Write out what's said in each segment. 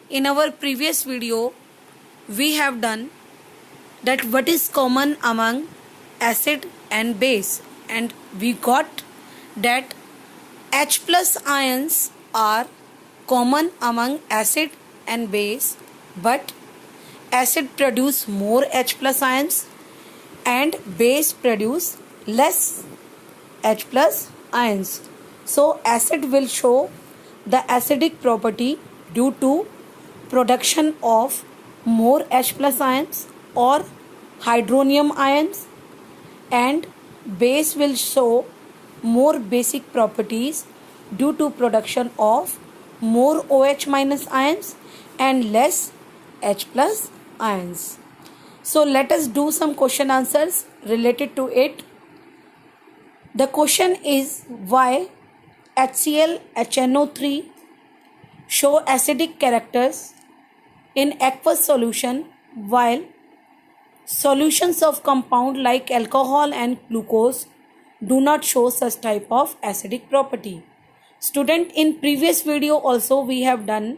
In our previous video, we have done that what is common among acid and base, and we got that H plus ions are common among acid and base, but acid produce more H plus ions and base produce less H plus ions. So acid will show the acidic property due to production of more H plus ions or hydronium ions, and base will show more basic properties due to production of more OH minus ions and less H plus ions. So let us do some question answers related to it. The question is why HCl HNO3 show acidic characters in aqueous solution while solutions of compound like alcohol and glucose do not show such type of acidic property. Student, in previous video also we have done,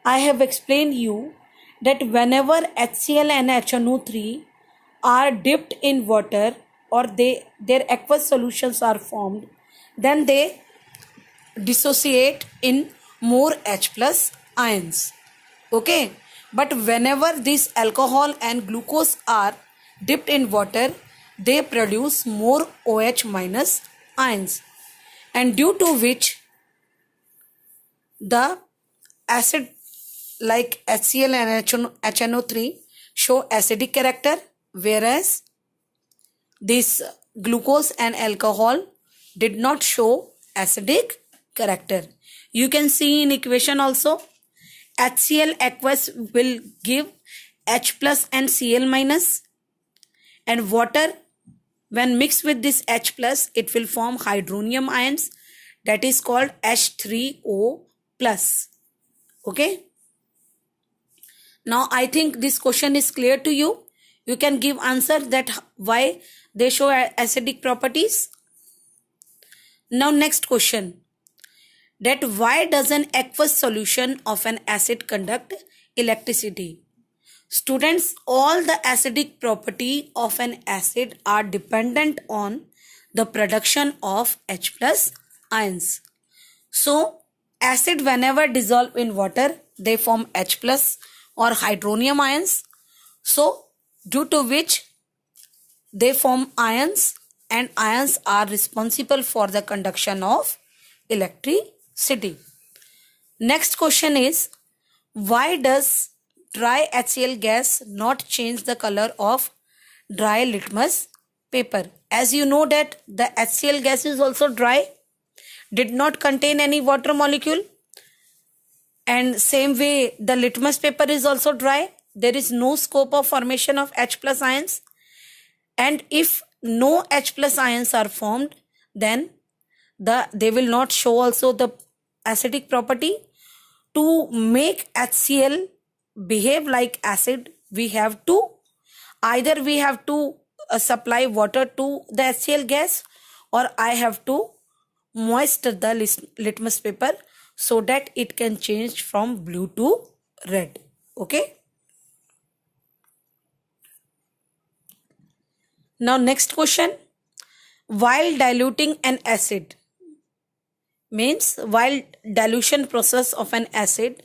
I have explained you that whenever HCl and HNO3 are dipped in water or their aqueous solutions are formed, then they dissociate in more H plus ions. Okay, but whenever this alcohol and glucose are dipped in water, they produce more OH minus ions, and due to which the acid like HCl and HNO3 show acidic character, whereas this glucose and alcohol did not show acidic character. You can see in equation also, HCl aqueous will give H plus and Cl minus, and water when mixed with this H plus it will form hydronium ions, that is called H3O plus. Okay, now I think this question is clear to you. You can give answer that why they show acidic properties. Now next question, that why does an aqueous solution of an acid conduct electricity? Students, all the acidic property of an acid are dependent on the production of H plus ions. So acid whenever dissolve in water, they form H plus or hydronium ions. So due to which they form ions, and ions are responsible for the conduction of electricity. Next question is, why does dry HCl gas not change the color of dry litmus paper? As you know that the HCl gas is also dry, did not contain any water molecule, and same way the litmus paper is also dry. There is no scope of formation of H plus ions, and if no H plus ions are formed, then they will not show also the acidic property. To make HCl behave like acid, we have to either supply water to the HCl gas, or I have to moisten the litmus paper so that it can change from blue to red. Okay, now next question, while diluting an acid, means while dilution process of an acid,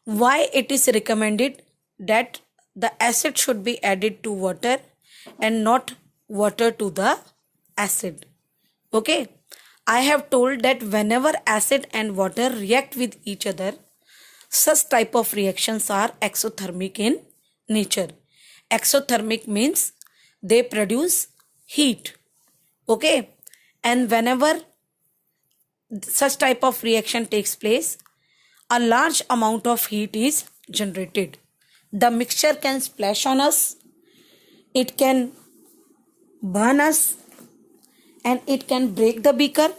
why it is recommended that the acid should be added to water and not water to the acid? Okay, I have told that whenever acid and water react with each other, such type of reactions are exothermic in nature. Exothermic means they produce heat. Okay, and whenever such type of reaction takes place, a large amount of heat is generated. The mixture can splash on us, it can burn us, and it can break the beaker.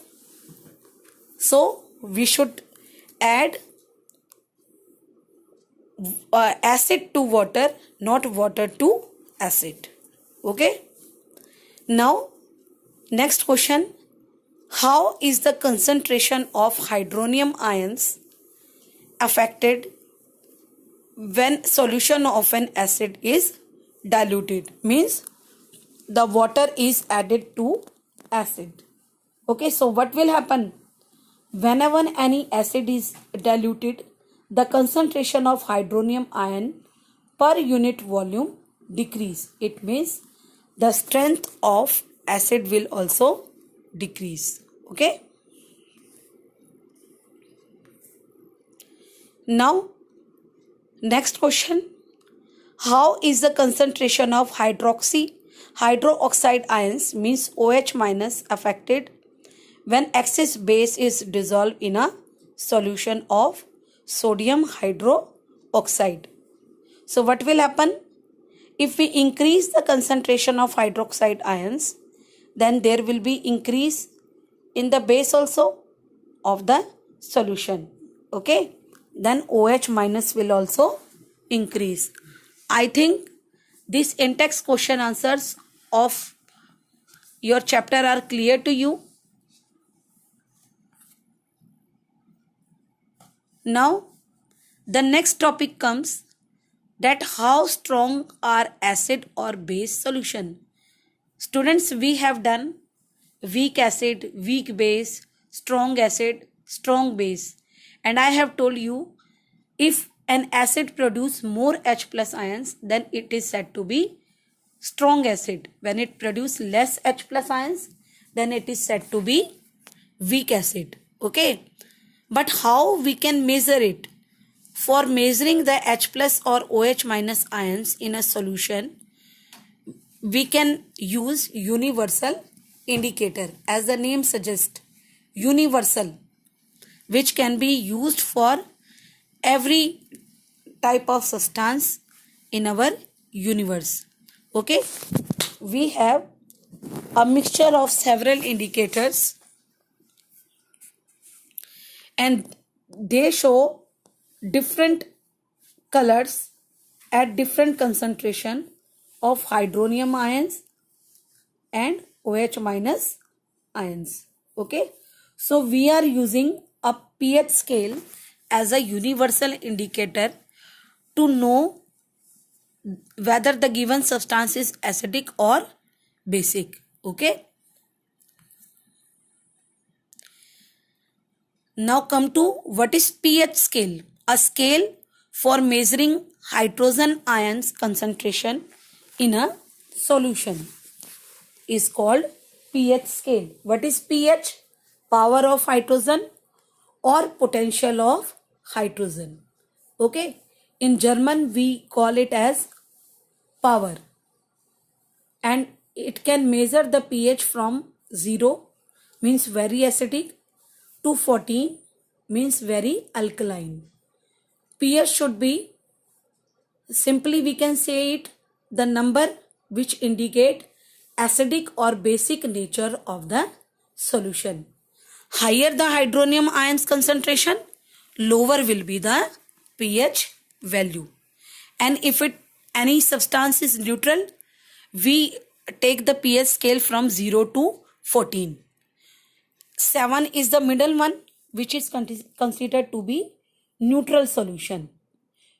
So we should add acid to water, not water to acid. Okay, now next question, how is the concentration of hydronium ions affected when solution of an acid is diluted, means the water is added to acid. Okay, so what will happen? Whenever any acid is diluted, the concentration of hydronium ion per unit volume decrease. It means the strength of acid will also decrease. Okay. Now, next question. How is the concentration of hydroxide ions, means OH minus, affected when excess base is dissolved in a solution of sodium hydroxide? So what will happen? If we increase the concentration of hydroxide ions, then there will be increase in the base also of the solution. Okay, then OH minus will also increase. I think these in-text question answers of your chapter are clear to you. Now, the next topic comes that how strong are acid or base solution. Students, we have done weak acid, weak base, strong acid, strong base. And I have told you, if an acid produce more H plus ions, then it is said to be strong acid. When it produce less H plus ions, then it is said to be weak acid. Okay. But how we can measure it? For measuring the H plus or OH minus ions in a solution, we can use universal indicator, as the name suggests, universal, which can be used for every type of substance in our universe. Okay, we have a mixture of several indicators and they show different colors at different concentration of hydronium ions and OH minus ions. Okay, so we are using a pH scale as a universal indicator to know whether the given substance is acidic or basic. Okay, now come to what is pH scale. A scale for measuring hydrogen ions concentration in a solution is called pH scale. What is pH? Power of hydrogen or potential of hydrogen. Okay, in German we call it as power, and it can measure the pH from 0, means very acidic, to 14, means very alkaline. pH should be, simply we can say it, the number which indicate acidic or basic nature of the solution. Higher the hydronium ions concentration, lower will be the pH value. And if any substance is neutral, we take the pH scale from 0 to 14. 7 is the middle one, which is considered to be neutral solution.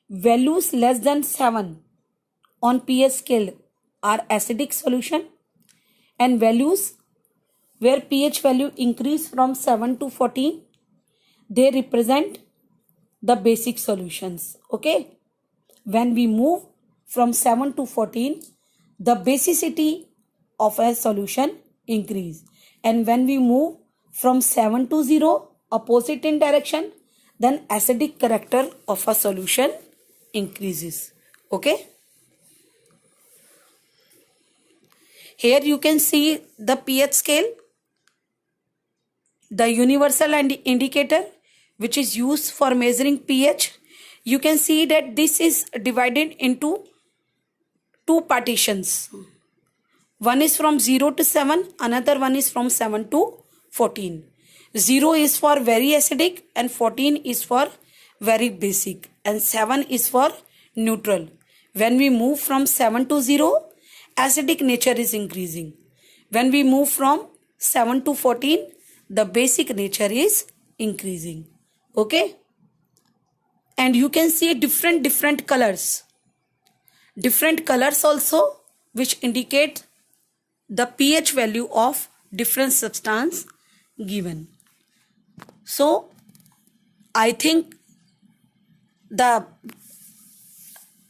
Values less than 7 on pH scale are acidic solution, and values where pH value increase from 7 to 14, they represent the basic solutions. Okay, when we move from 7 to 14, the basicity of a solution increase, and when we move from 7 to 0, opposite in direction, then acidic character of a solution increases. Okay, here you can see the pH scale, the universal indicator which is used for measuring pH. You can see that this is divided into two partitions. One is from 0 to 7, another one is from 7 to 14. 0 is for very acidic and 14 is for very basic, and 7 is for neutral. When we move from 7 to 0, acidic nature is increasing. When we move from 7 to 14, the basic nature is increasing. Okay. and you can see different colors also, which indicate the pH value of different substance given. So I think the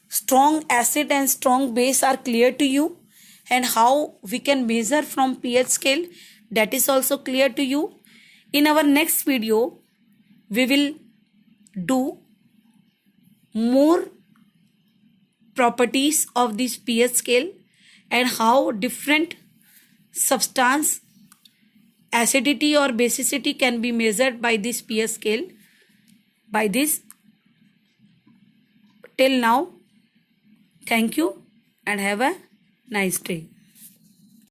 strong acid and strong base are clear to you, and how we can measure from pH scale, that is also clear to you. In our next video we will do more properties of this pH scale and how different substance acidity or basicity can be measured by this pH scale. By this, till now, thank you and have a nice day.